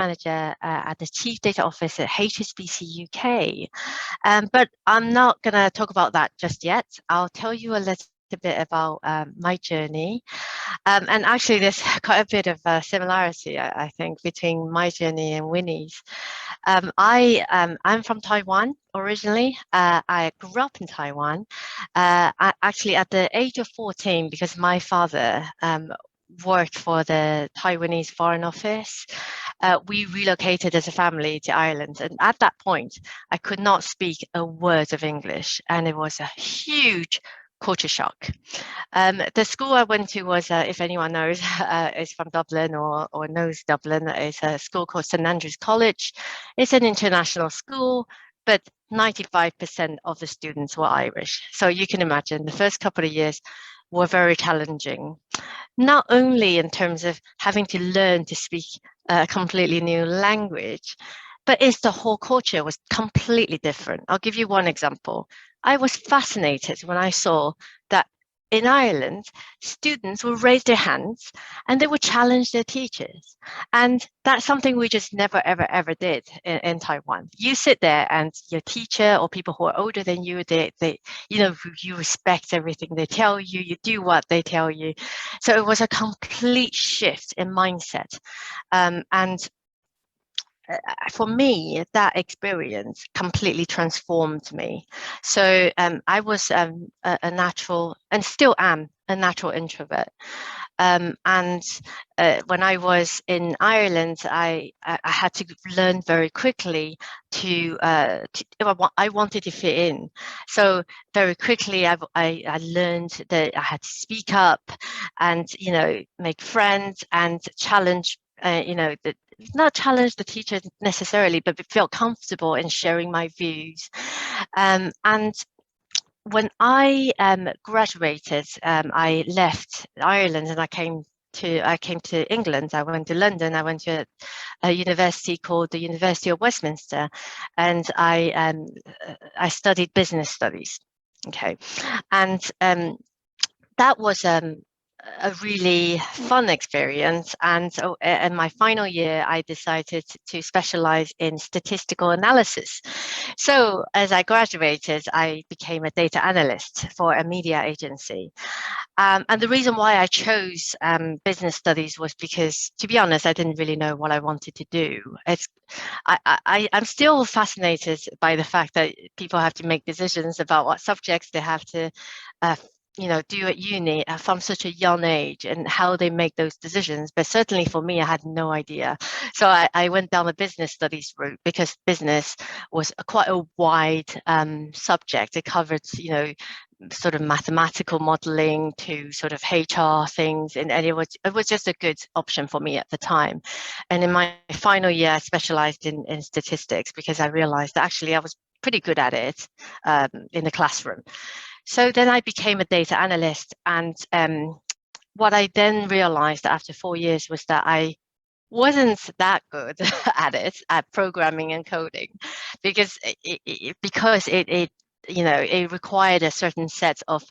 manager at the Chief Data Office at HSBC UK. But I'm not going to talk about that just yet. I'll tell you a little bit about my journey. And actually, there's quite a bit of similarity, I think, between my journey and Winnie's. I'm from Taiwan originally. I grew up in Taiwan. Actually, at the age of 14, because my father worked for the Taiwanese Foreign Office, we relocated as a family to Ireland. And at that point, I could not speak a word of English, and it was a huge culture shock. The school I went to was, if anyone knows, is from Dublin or knows Dublin. It's a school called St Andrew's College. It's an international school, but 95% of the students were Irish. So you can imagine the first couple of years were very challenging, not only in terms of having to learn to speak a completely new language, but it's the whole culture was completely different. I'll give you one example. I was fascinated when I saw that in Ireland, students would raise their hands and they would challenge their teachers. And that's something we just never, ever, ever did in Taiwan. You sit there and your teacher or people who are older than you, you respect everything they tell you, you do what they tell you. So it was a complete shift in mindset. And for me, that experience completely transformed me. So I was a natural, and still am, a natural introvert. And when I was in Ireland, I had to learn very quickly I wanted to fit in. So very quickly, I learned that I had to speak up and, make friends and challenge, not challenge the teachers necessarily, but feel comfortable in sharing my views. And when I graduated, I left Ireland and I came to England. I went to London. I went to a university called the University of Westminster, and I studied business studies. Okay, and that was a really fun experience. And so in my final year, I decided to specialize in statistical analysis. So as I graduated, I became a data analyst for a media agency. And the reason why I chose business studies was because, to be honest, I didn't really know what I wanted to do. I'm still fascinated by the fact that people have to make decisions about what subjects they have to do at uni from such a young age and how they make those decisions. But certainly for me, I had no idea. So I went down the business studies route because business was quite a wide subject. It covered, sort of mathematical modeling to sort of HR things. And it was just a good option for me at the time. And in my final year, I specialized in statistics because I realized that actually I was pretty good at it in the classroom. So then I became a data analyst, and what I then realized after 4 years was that I wasn't that good at programming and coding, because it required a certain set of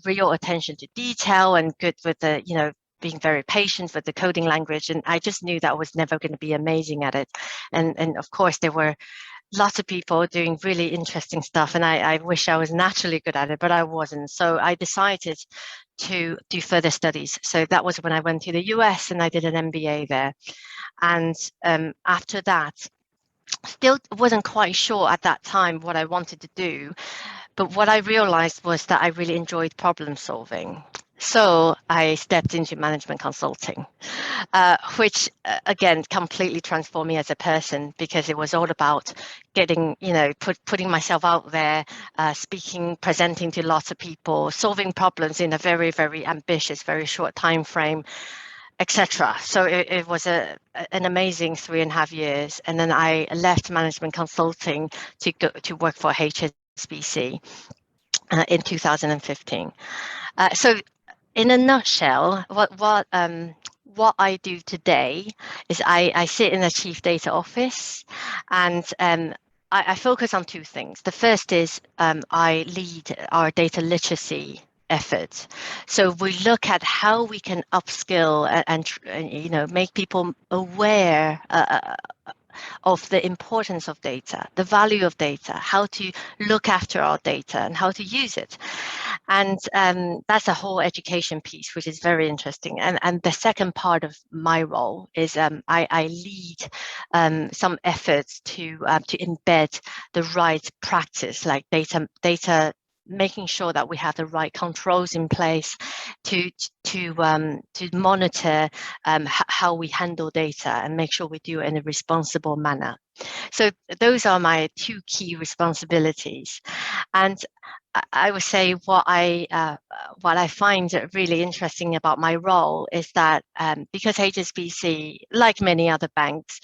real attention to detail and good with the being very patient with the coding language, and I just knew that I was never going to be amazing at it. And of course there were lots of people doing really interesting stuff, and I wish I was naturally good at it, but I wasn't. So I decided to do further studies. So that was when I went to the US and I did an MBA there. And after that, still wasn't quite sure at that time what I wanted to do. But what I realized was that I really enjoyed problem solving. So I stepped into management consulting, which again completely transformed me as a person, because it was all about getting, putting myself out there, speaking, presenting to lots of people, solving problems in a very, very ambitious, very short time frame, etc. So it was an amazing 3.5 years, and then I left management consulting to go to work for HSBC in 2015. So in a nutshell, what I do today is I sit in a chief data office, and I focus on two things. The first is I lead our data literacy effort. So we look at how we can upskill and make people aware of the importance of data, the value of data, how to look after our data and how to use it. And that's a whole education piece, which is very interesting. And the second part of my role is I lead some efforts to embed the right practice, like data, making sure that we have the right controls in place to monitor how we handle data and make sure we do it in a responsible manner. So those are my two key responsibilities. And I would say what I find really interesting about my role is that because HSBC, like many other banks,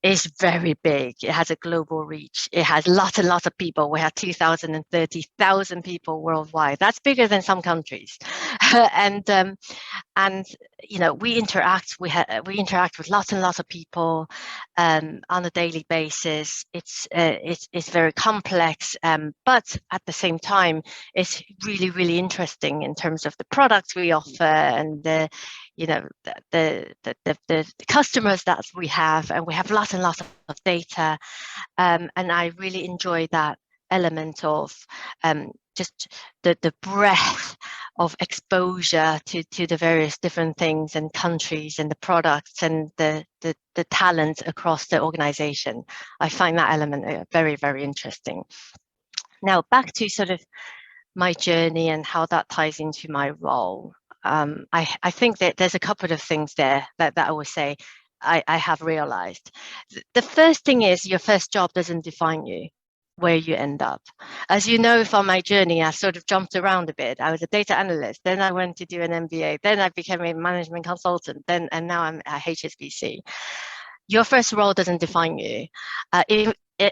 is very big. It has a global reach. It has lots and lots of people. We have 2,030,000 people worldwide. That's bigger than some countries. and we interact with lots and lots of people on a daily basis. It's very complex, but at the same time, it's really, really interesting in terms of the products we offer and the customers that we have, and we have lots and lots of data, and I really enjoy that element of just the breadth of exposure to the various different things and countries and the products and the talent across the organization. I find that element very, very interesting. Now, back to sort of my journey and how that ties into my role. I think that there's a couple of things there that I would say I have realized. The first thing is your first job doesn't define you, where you end up. As you know, from my journey, I sort of jumped around a bit. I was a data analyst, then I went to do an MBA, then I became a management consultant, and now I'm at HSBC. Your first role doesn't define you.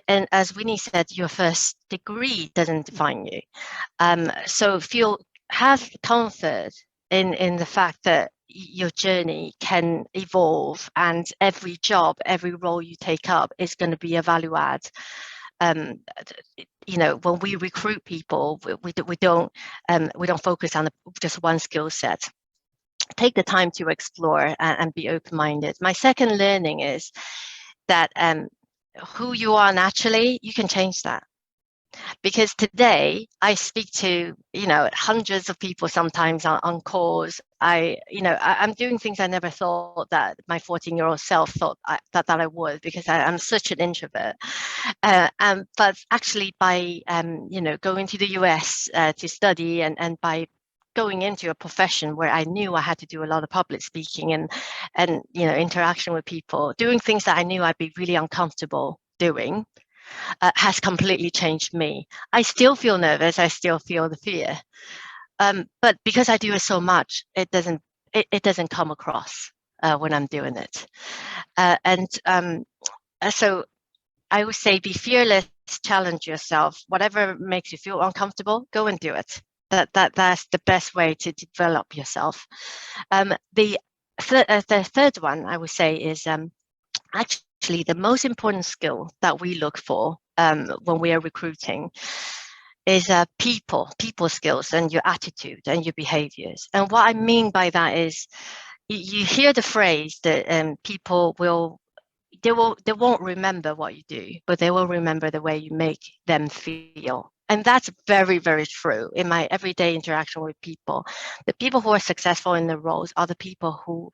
And as Winnie said, your first degree doesn't define you. So have comfort in the fact that your journey can evolve, and every job, every role you take up is going to be a value add. When we recruit people, we don't focus on just one skill set. Take the time to explore and be open-minded. My second learning is that who you are naturally, you can change that. Because today I speak to hundreds of people sometimes on calls. I'm doing things I never thought that my 14-year-old self thought that I would, because I'm such an introvert. But actually, by going to the US to study, and by going into a profession where I knew I had to do a lot of public speaking and interaction with people, doing things that I knew I'd be really uncomfortable doing, has completely changed me. I still feel nervous. I still feel the fear. But because I do it so much, it doesn't come across when I'm doing it. So I would say, be fearless, challenge yourself. Whatever makes you feel uncomfortable, go and do it. That's the best way to develop yourself. The third one I would say is actually the most important skill that we look for when we are recruiting is people skills and your attitude and your behaviors. And what I mean by that is, you hear the phrase that people they won't remember what you do, but they will remember the way you make them feel. And that's very, very true in my everyday interaction with people. The people who are successful in their roles are the people who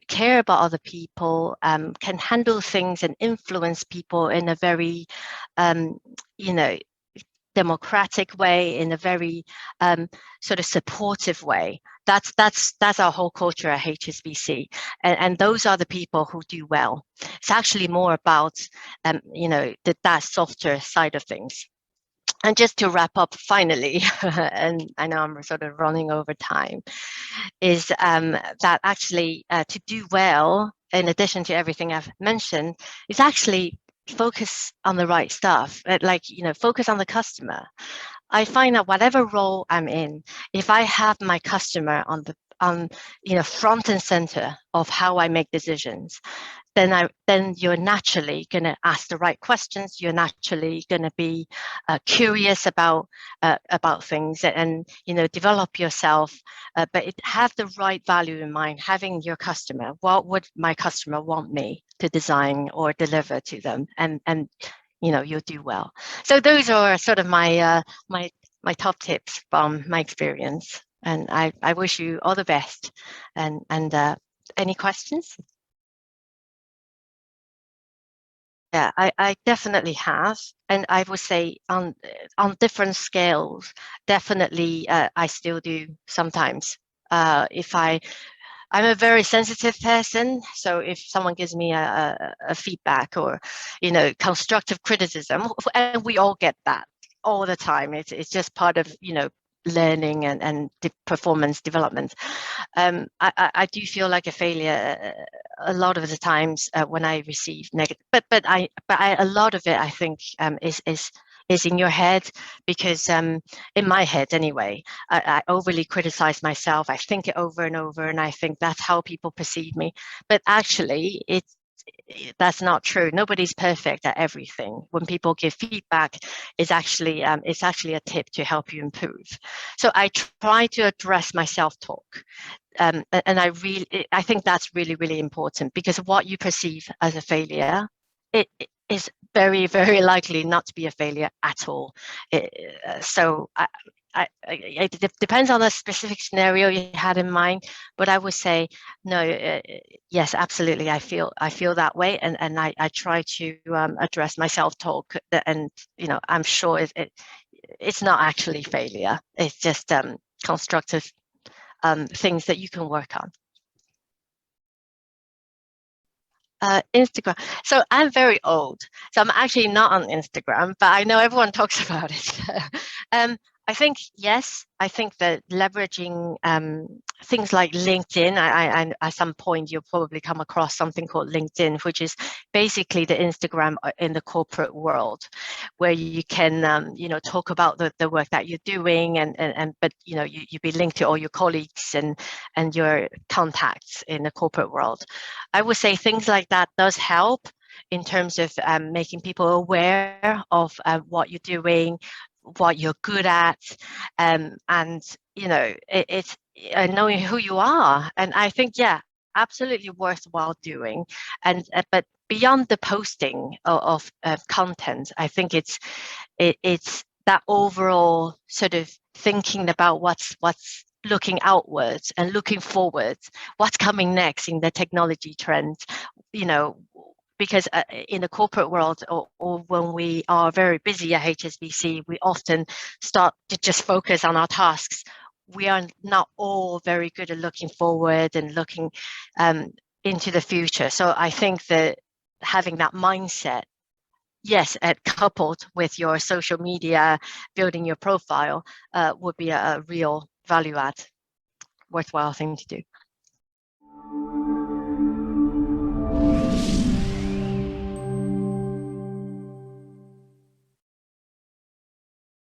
care about other people, can handle things and influence people in a very, democratic way, in a very sort of supportive way. That's our whole culture at HSBC, and those are the people who do well. It's actually more about that softer side of things. And just to wrap up finally, and I know I'm sort of running over time, is that actually to do well, in addition to everything I've mentioned, is actually focus on the right stuff, focus on the customer. I find that whatever role I'm in, if I have my customer on front and center of how I make decisions, then you're naturally going to ask the right questions. You're naturally going to be curious about things, and develop yourself. But have the right value in mind. Having your customer, what would my customer want me to design or deliver to them, and you'll do well. So those are sort of my my top tips from my experience. And I wish you all the best. And any questions? Yeah, I definitely have, and I would say on different scales, definitely I still do sometimes. If I'm a very sensitive person, so if someone gives me a feedback or constructive criticism, and we all get that all the time. It's just part of learning and performance development. I do feel like a failure a lot of the times when I receive negative, but a lot of it I think is in your head, because in my head anyway, I overly criticize myself. I think it over and over, and I think that's how people perceive me. But actually, that's not true. Nobody's perfect at everything. When people give feedback, it's actually a tip to help you improve. So I try to address my self-talk. And I think that's really, really important, because what you perceive as a failure, it is very, very likely not to be a failure at all. So it depends on the specific scenario you had in mind, but I would say no. Yes, absolutely. I feel that way, and I try to address my self-talk, and I'm sure it's not actually failure. It's just constructive things that you can work on. Instagram. So I'm very old. So I'm actually not on Instagram, but I know everyone talks about it. I think, yes, I think that leveraging things like LinkedIn, I at some point you'll probably come across something called LinkedIn, which is basically the Instagram in the corporate world, where you can talk about the work that you're doing, but you be linked to all your colleagues and your contacts in the corporate world. I would say things like that does help in terms of making people aware of what you're doing, what you're good at, and it's knowing who you are. And I think, yeah, absolutely worthwhile doing. And but beyond the posting of content, I think it's that overall sort of thinking about what's looking outwards and looking forwards, what's coming next in the technology trends, because in the corporate world, or when we are very busy at HSBC, we often start to just focus on our tasks. We are not all very good at looking forward and looking into the future. So I think that having that mindset, yes, coupled with your social media, building your profile, would be a real value add, worthwhile thing to do.